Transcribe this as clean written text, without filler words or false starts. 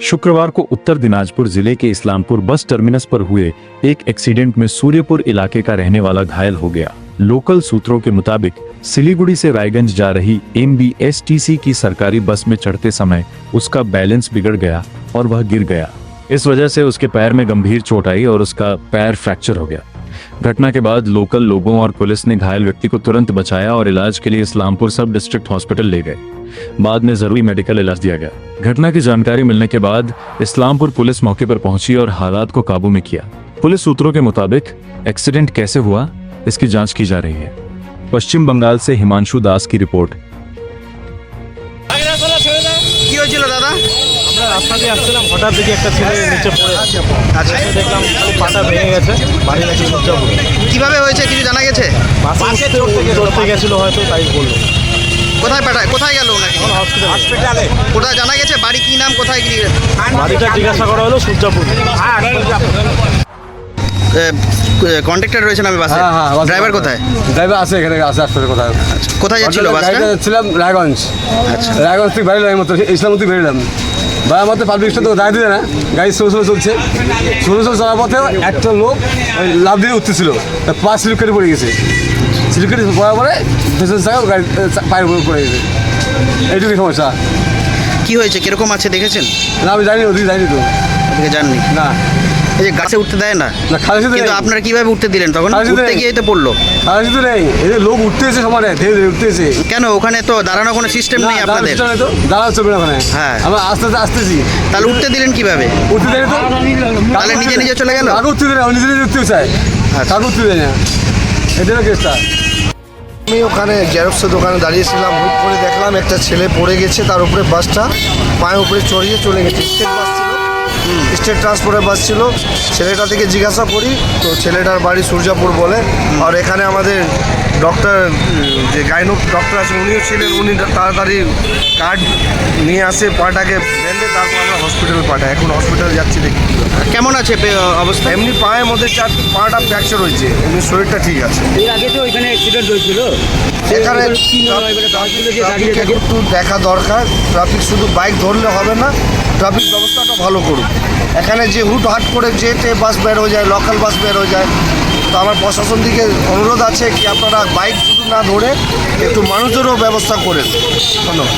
शुक्रवार को उत्तर दिनाजपुर जिले के इस्लामपुर बस टर्मिनस पर हुए एक एक्सीडेंट में सूर्यपुर इलाके का रहने वाला घायल हो गया। लोकल सूत्रों के मुताबिक सिलीगुड़ी से रायगंज जा रही MBSTC की सरकारी बस में चढ़ते समय उसका बैलेंस बिगड़ गया और वह गिर गया। इस वजह से उसके पैर में गंभीर चोट आई और उसका पैर फ्रैक्चर हो गया। घटना के बाद लोकल लोगों और पुलिस ने घायल व्यक्ति को तुरंत बचाया और इलाज के लिए इस्लामपुर सब डिस्ट्रिक्ट हॉस्पिटल ले गए। बाद में जरूरी मेडिकल इलाज दिया गया। घटना की जानकारी मिलने के बाद इस्लामपुर पुलिस मौके पर पहुंची और हालात को काबू में किया। पुलिस सूत्रों के मुताबिक एक्सीडेंट कैसे हुआ इसकी जांच की जा रही है। पश्चिम बंगाल से हिमांशु दास की रिपोर्ट। কি হয়েছিল দাদা? আমরা রাস্তা দিয়ে আসছিলাম, হঠাৎ দেখি একটা ছেলে নিচে পড়ে আছে। আচ্ছা, দেখলাম খালি পাটা ভেঙে গেছে, বাড়ি নাকি সূর্যাপুর। কিভাবে হয়েছে কিছু জানা গেছে? বাসে চড়তে গেছিল হয়তো, তাই বললো। কোথায় গেল নাকি? হসপিটালে। কোথায় জানা গেছে বাড়ি কি নাম, কোথায় গিয়ে বাড়িটা জিজ্ঞাসা করা হলো সূর্যাপুর। কন্ট্রাক্টর রয়েছেন আমি বাসে। ড্রাইভার কোথায়? ড্রাইভার আছে, এখানে আছে আসলে কোথায়। কোথায় যাচ্ছিল বাসটা? গাড়িটা যাচ্ছিলাম রায়গঞ্জ। আচ্ছা, রায়গঞ্জ থেকে বেরোলাম মতো, ইসলামপুর থেকে বেরোলাম। ভাই আমার তো পাবলিক স্টোর তো দাঁড়িয়ে দিলে না, গাড়ি স্লো চলছে। স্লো চলার পথে একটা লোক ওই লাভ দিয়ে উঠতেছিল, পা স্লিপ কেটে পড়ে গেছে। স্লিপ কেটে পড়ার পরে পেছন চাকা গাড়ি পায়ের উপরে পড়ে গেছে। এইটুকুই সমস্যা। কি হয়েছে, কিরকম আছে দেখেছেন? না আমি জানি, ওদিকে যাইনি তো। ওদিকে জাননি না, এই যে গাছে উঠতে দেয় না, না খালি কিন্তু আপনারা কিভাবে উঠতে দিলেন তখন? খালি উঠতে গিয়ে তো পড়লো। খালি তো নেই, এই যে লোক উঠতেছে সমানে, ধীরে ধীরে উঠতেছে। কেন ওখানে তো দাঁড়ানো কোনো সিস্টেম নেই আপনাদের? দাঁড়া চলবে না ওখানে। হ্যাঁ, আমরা আস্তে আস্তে আসতেছি। তাহলে উঠতে দিলেন কিভাবে? উঠতে দেয় তো, তাহলে নিজে নিজে চলে গেল। কাগজ উঠতে দেয় না, নিজে নিজে উঠতে চায়। কাগজ উঠতে দেয় না, এটা হলো কেসটা। আমি ওখানে জেরক্সের দোকানে দাঁড়িয়েছিলাম, হুট করে দেখলাম একটা ছেলে পড়ে গেছে, তার উপরে বাসটা পায়ের উপরে চড়িয়ে চলে গেছে। স্টেট বাস ছিল, স্টেট ট্রান্সপোর্টের বাস ছিল। ছেলেটা থেকে জিজ্ঞাসা করি তো ছেলেটার বাড়ি সূর্যাপুর বলে। আর এখানে আমাদের ডক্টর, যে গাইনোক ডক্টর আছেন উনিও ছিলেন, উনি তাড়াতাড়ি কার্ড নিয়ে আসে, পাটাকে বেঁধে তারপর আমরা হসপিটালে পাঠাই। এখন হসপিটালে যাচ্ছি, দেখি কেমন আছে অবস্থা? এমনি পায়ের মধ্যে পাটা ফ্র্যাকচার হয়েছে, এমনি শরীরটা ঠিক আছে। এর আগে তো ওইখানে অ্যাক্সিডেন্ট হয়েছিল। এখানে ট্রাফিক একটু দেখা দরকার। ট্রাফিক শুধু বাইক ধরলে হবে না, ট্রাফিক ব্যবস্থাটা ভালো করুন। এখানে যে হুটহাট করে যেতে বাস বের হয়ে যায়, লোকাল বাস বের হয়ে যায়। তো আমার প্রশাসন দিকে অনুরোধ আছে কি আপনারা বাইক শুধু না ধরে একটু মানুষেরও ব্যবস্থা করেন। ধন্যবাদ।